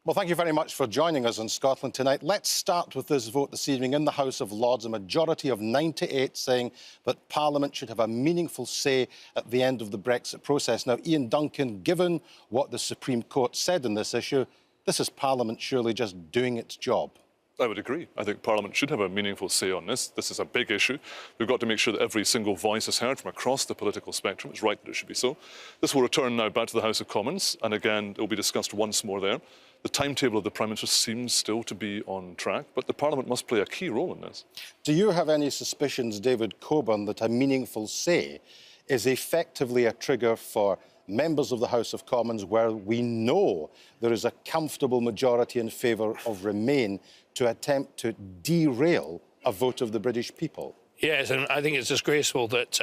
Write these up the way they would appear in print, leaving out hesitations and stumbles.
Well, thank you very much for joining us on Scotland Tonight. Let's start with this vote this evening in the House of Lords. A majority of 98 saying that Parliament should have a meaningful say at the end of the Brexit process. Now, Ian Duncan, given what the Supreme Court said on this issue, this is Parliament surely just doing its job. I would agree. I think Parliament should have a meaningful say on this. This is a big issue. We've got to make sure that every single voice is heard from across the political spectrum. It's right that it should be so. This will return now back to the House of Commons, and again, it will be discussed once more there. The timetable of the Prime Minister seems still to be on track, but the Parliament must play a key role in this. Do you have any suspicions, David Coburn, that a meaningful say is effectively a trigger for members of the House of Commons where we know there is a comfortable majority in favour of Remain to attempt to derail a vote of the British people? Yes, and I think it's disgraceful that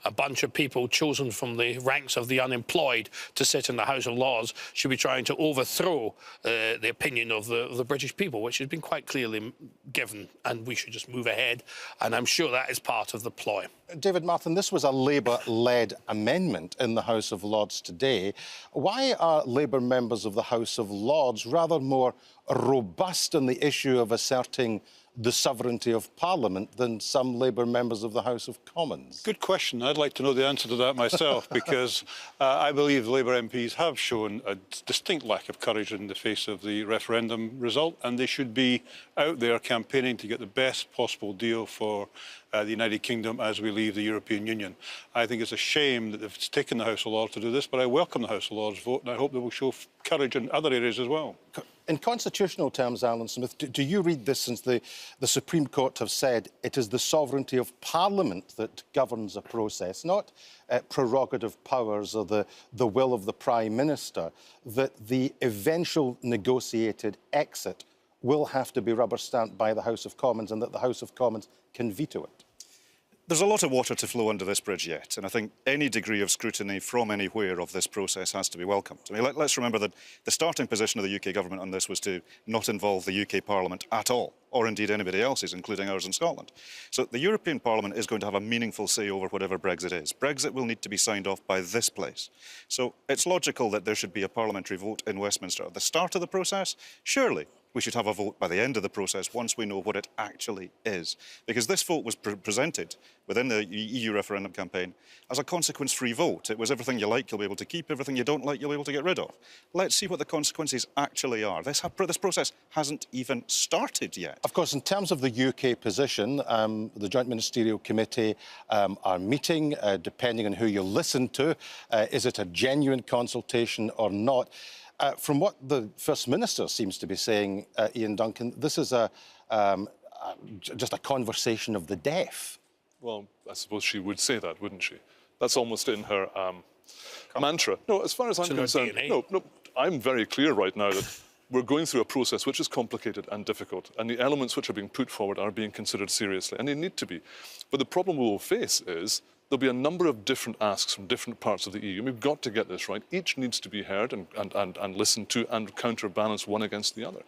a bunch of people chosen from the ranks of the unemployed to sit in the House of Lords should be trying to overthrow the opinion of the British people, which has been quite clearly given, and we should just move ahead. And I'm sure that is part of the ploy. David Martin, this was a Labour-led amendment in the House of Lords today. Why are Labour members of the House of Lords rather more robust on the issue of asserting the sovereignty of Parliament than some Labour members of the House of Commons? Good question. I'd like to know the answer to that myself, because I believe the Labour MPs have shown a distinct lack of courage in the face of the referendum result, and they should be out there campaigning to get the best possible deal for the United Kingdom as we leave the European Union. I think it's a shame that they've taken the House of Lords to do this, but I welcome the House of Lords vote, and I hope they will show courage in other areas as well. In constitutional terms, Alan Smith, do you read this since the Supreme Court have said it is the sovereignty of Parliament that governs a process, not prerogative powers or the will of the Prime Minister, that the eventual negotiated exit will have to be rubber-stamped by the House of Commons and that the House of Commons can veto it? There's a lot of water to flow under this bridge yet, and I think any degree of scrutiny from anywhere of this process has to be welcomed. I mean, let's remember that the starting position of the UK government on this was to not involve the UK Parliament at all, or indeed anybody else's, including ours in Scotland. So the European Parliament is going to have a meaningful say over whatever Brexit is. Brexit will need to be signed off by this place. So it's logical that there should be a parliamentary vote in Westminster at the start of the process. Surely we should have a vote by the end of the process once we know what it actually is. Because this vote was presented within the EU referendum campaign as a consequence-free vote. It was everything you like you'll be able to keep, everything you don't like you'll be able to get rid of. Let's see what the consequences actually are. This process hasn't even started yet. Of course, in terms of the UK position, the Joint Ministerial Committee are meeting, depending on who you listen to. Is it a genuine consultation or not? From what the First Minister seems to be saying, Ian Duncan, this is just a conversation of the deaf. Well, I suppose she would say that, wouldn't she? That's almost in her mantra. No, as far as I'm concerned, no, I'm very clear right now that we're going through a process which is complicated and difficult, and the elements which are being put forward are being considered seriously, and they need to be. But the problem we will face is there'll be a number of different asks from different parts of the EU, and we've got to get this right. Each needs to be heard and listened to and counterbalance one against the other.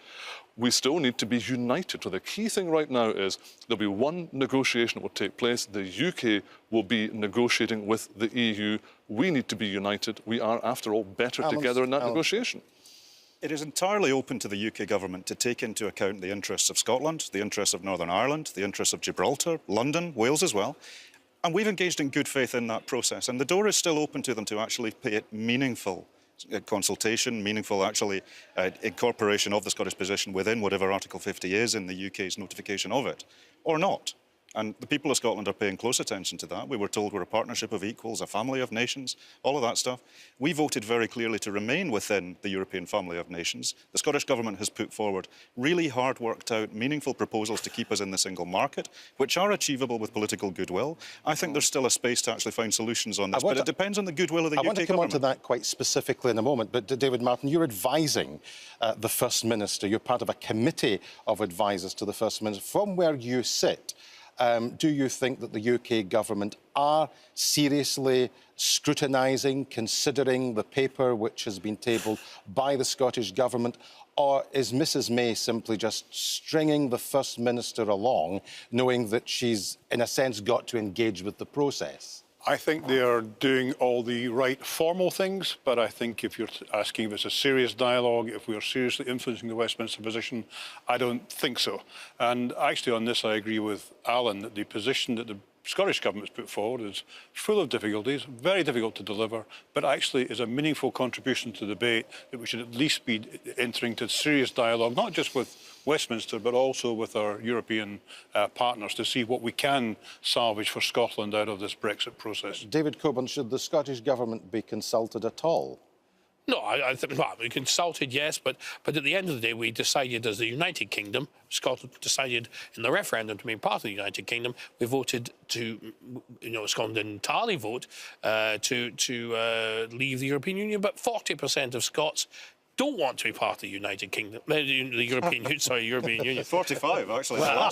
We still need to be united. So the key thing right now is there'll be one negotiation that will take place. The UK will be negotiating with the EU. We need to be united. We are, after all, better together in that negotiation. It is entirely open to the UK government to take into account the interests of Scotland, the interests of Northern Ireland, the interests of Gibraltar, London, Wales as well. And we've engaged in good faith in that process. And the door is still open to them to actually pay it meaningful consultation, meaningful actually incorporation of the Scottish position within whatever Article 50 is in the UK's notification of it, or not. And the people of Scotland are paying close attention to that. We were told we're a partnership of equals, a family of nations, all of that stuff. We voted very clearly to remain within the European family of nations. The Scottish Government has put forward really hard worked out, meaningful proposals to keep us in the single market, which are achievable with political goodwill. I think there's still a space to actually find solutions on this, but it depends on the goodwill of the UK government. I want to come on to that quite specifically in a moment, but David Martin, you're advising the First Minister. You're part of a committee of advisers to the First Minister. From where you sit, do you think that the UK government are seriously scrutinising, considering the paper which has been tabled by the Scottish government, or is Mrs May simply just stringing the First Minister along, knowing that she's, in a sense, got to engage with the process? I think they are doing all the right formal things, but I think if you're asking if it's a serious dialogue, if we are seriously influencing the Westminster position, I don't think so. And actually on this I agree with Alan that the position that the Scottish Government's put forward is full of difficulties, very difficult to deliver, but actually is a meaningful contribution to the debate that we should at least be entering into serious dialogue, not just with Westminster, but also with our European partners to see what we can salvage for Scotland out of this Brexit process. David Coburn, should the Scottish Government be consulted at all? No, I think, well, we consulted, yes, but at the end of the day, we decided as the United Kingdom, Scotland decided in the referendum to be part of the United Kingdom. We voted to, Scotland didn't entirely vote to leave the European Union, but 40% of Scots don't want to be part of the United Kingdom, the European Union. Sorry, European Union. 45, actually. Well,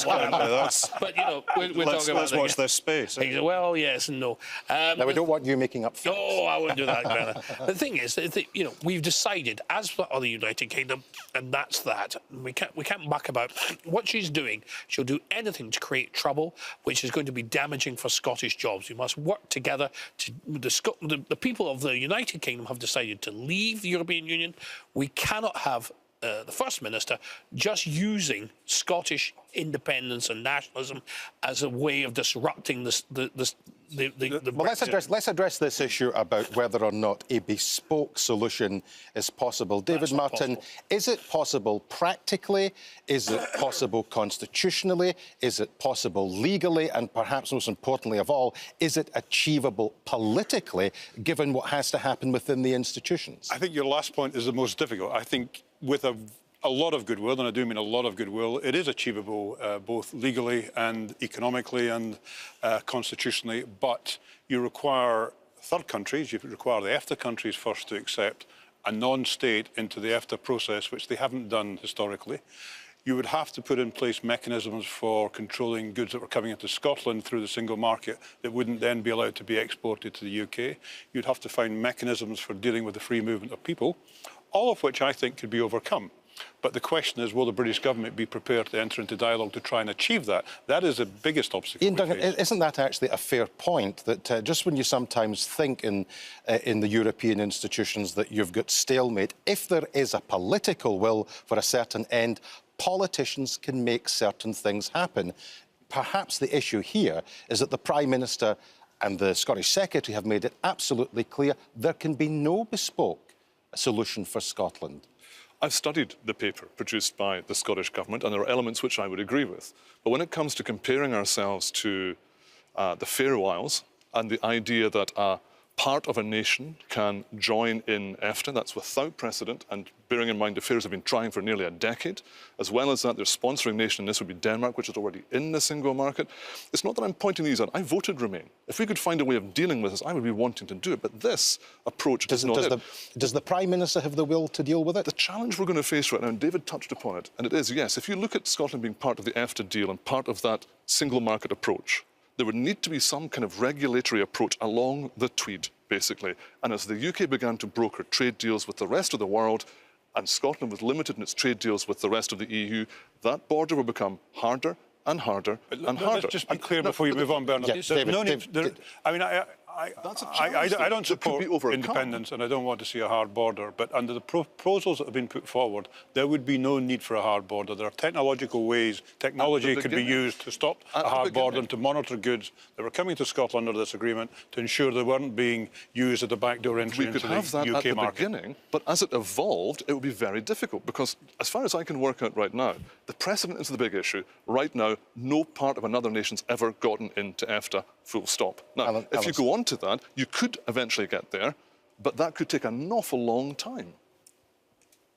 But we're talking about. Let's watch this space. Well, yes and no. Now, we don't want you making up facts. No, I wouldn't do that, Granna. The thing is, we've decided as for the United Kingdom, and that's that. We can't muck about. What she's doing, she'll do anything to create trouble, which is going to be damaging for Scottish jobs. We must work together. The people of the United Kingdom have decided to leave the European Union. We cannot have the First Minister just using Scottish independence and nationalism as a way of disrupting the Well, let's address this issue about whether or not a bespoke solution is possible. David Martin, is it possible practically? Is it possible constitutionally? Is it possible legally? And perhaps most importantly of all, is it achievable politically, given what has to happen within the institutions? I think your last point is the most difficult. I think with a lot of goodwill, and I do mean a lot of goodwill, it is achievable both legally and economically and constitutionally, but you require third countries, you require the EFTA countries first to accept a non-state into the EFTA process, which they haven't done historically. You would have to put in place mechanisms for controlling goods that were coming into Scotland through the single market that wouldn't then be allowed to be exported to the UK. You'd have to find mechanisms for dealing with the free movement of people, all of which I think could be overcome. But the question is, will the British government be prepared to enter into dialogue to try and achieve that? That is the biggest obstacle. Ian Duncan, isn't that actually a fair point, that just when you sometimes think in the European institutions that you've got stalemate, if there is a political will for a certain end, politicians can make certain things happen. Perhaps the issue here is that the Prime Minister and the Scottish Secretary have made it absolutely clear there can be no bespoke solution for Scotland. I've studied the paper produced by the Scottish Government, and there are elements which I would agree with. But when it comes to comparing ourselves to the Faroe Isles and the idea that a part of a nation can join in EFTA, that's without precedent, and bearing in mind the Faroes have been trying for nearly a decade, as well as that their sponsoring nation in this would be Denmark, which is already in the single market. It's not that I'm pointing these out. I voted Remain. If we could find a way of dealing with this, I would be wanting to do it. But this approach does the Prime Minister have the will to deal with it? The challenge we're going to face right now, and David touched upon it, and it is, yes, if you look at Scotland being part of the EFTA deal and part of that single market approach, there would need to be some kind of regulatory approach along the Tweed, basically. And as the UK began to broker trade deals with the rest of the world, and Scotland was limited in its trade deals with the rest of the EU, that border will become harder and harder and harder. Let's just be clear before you move on, Bernard. I don't support independence and I don't want to see a hard border, but under the proposals that have been put forward, there would be no need for a hard border. There are technological ways, technology could be used to stop a hard border and to monitor goods that were coming to Scotland under this agreement to ensure they weren't being used as a backdoor entry into the UK market. We could have that at the beginning, but as it evolved, it would be very difficult because, as far as I can work out right now, the precedent is the big issue. Right now, no part of another nation's ever gotten into EFTA, full stop. Now, if you go on to that, you could eventually get there, but that could take an awful long time.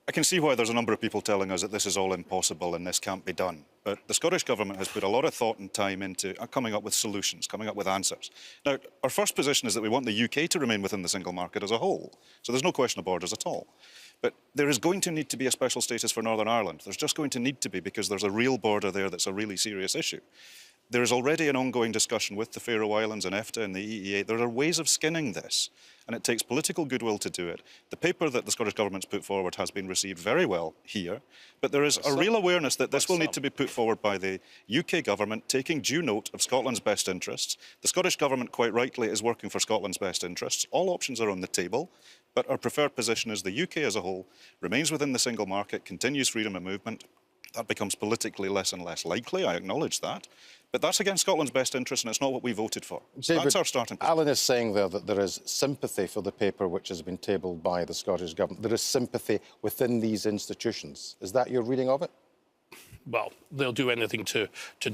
I can see why there's a number of people telling us that this is all impossible and this can't be done. But the Scottish Government has put a lot of thought and time into coming up with solutions, coming up with answers. Now, our first position is that we want the UK to remain within the single market as a whole. So there's no question of borders at all. But there is going to need to be a special status for Northern Ireland. There's just going to need to be, because there's a real border there that's a really serious issue. There is already an ongoing discussion with the Faroe Islands and EFTA and the EEA. There are ways of skinning this, and it takes political goodwill to do it. The paper that the Scottish Government's put forward has been received very well here, but there is a real awareness that this will need to be put forward by the UK Government, taking due note of Scotland's best interests. The Scottish Government, quite rightly, is working for Scotland's best interests. All options are on the table, but our preferred position is the UK as a whole remains within the single market, continues freedom of movement. That becomes politically less and less likely, I acknowledge that. But that's against Scotland's best interest, and it's not what we voted for. So David, that's our starting position. Alan is saying there that there is sympathy for the paper which has been tabled by the Scottish Government. There is sympathy within these institutions. Is that your reading of it? Well, they'll do anything to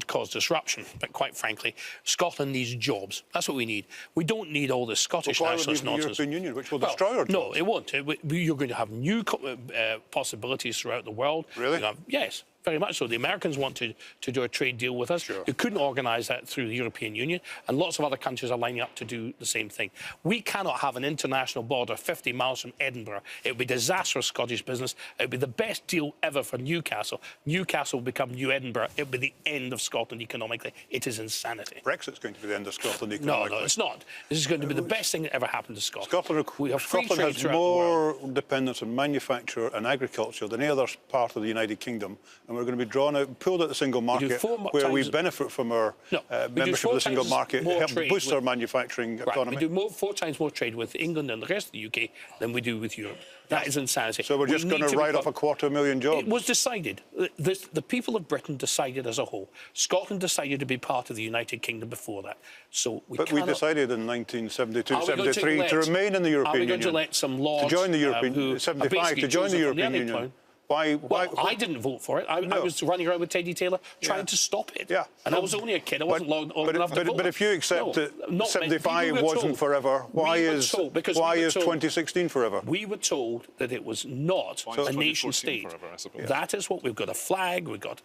cause disruption. But quite frankly, Scotland needs jobs. That's what we need. We don't need all this Scottish nationalist nonsense. The European Union, which will destroy our jobs. No, it won't. You're going to have new possibilities throughout the world. Really? Yes. Very much so. The Americans want to do a trade deal with us. Sure. You couldn't organise that through the European Union, and lots of other countries are lining up to do the same thing. We cannot have an international border 50 miles from Edinburgh. It would be disastrous Scottish business. It would be the best deal ever for Newcastle. Newcastle will become New Edinburgh. It would be the end of Scotland economically. It is insanity. Brexit's going to be the end of Scotland economically. No, it's not. This is going to be the best thing that ever happened to Scotland. Scotland has more dependence on manufacture and agriculture than any other part of the United Kingdom, and we're going to be drawn out, pulled out the single market, where we benefit from our membership of the single market, help boost our manufacturing economy. We do 4 times more trade with England and the rest of the UK than we do with Europe. That is insanity. So we're just going to write off 250,000 jobs. It was decided. The people of Britain decided as a whole. Scotland decided to be part of the United Kingdom before that. So we But we decided in 1972-73 to remain in the European Union. Are we going to let some lords to join the European 75 to join the European Union? Why? I didn't vote for it. I was running around with Teddy Taylor trying to stop it. Yeah. And I was only a kid. I wasn't long enough to vote. But if you accept that 75 wasn't forever, why is 2016 forever? We were told that it was not a nation state. Forever, I suppose. That is what we've got: a flag, we've got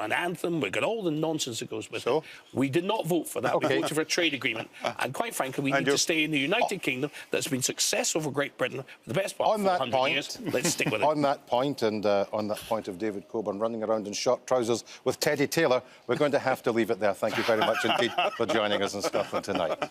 an anthem, we've got all the nonsense that goes with it. We did not vote for that. We voted for a trade agreement. And quite frankly, we need to stay in the United Kingdom that's been successful for Great Britain for the best part of 100 years. Let's stick with it. On that point, and on that point of David Coburn running around in short trousers with Teddy Taylor, we're going to have to leave it there. Thank you very much indeed for joining us in Scotland tonight.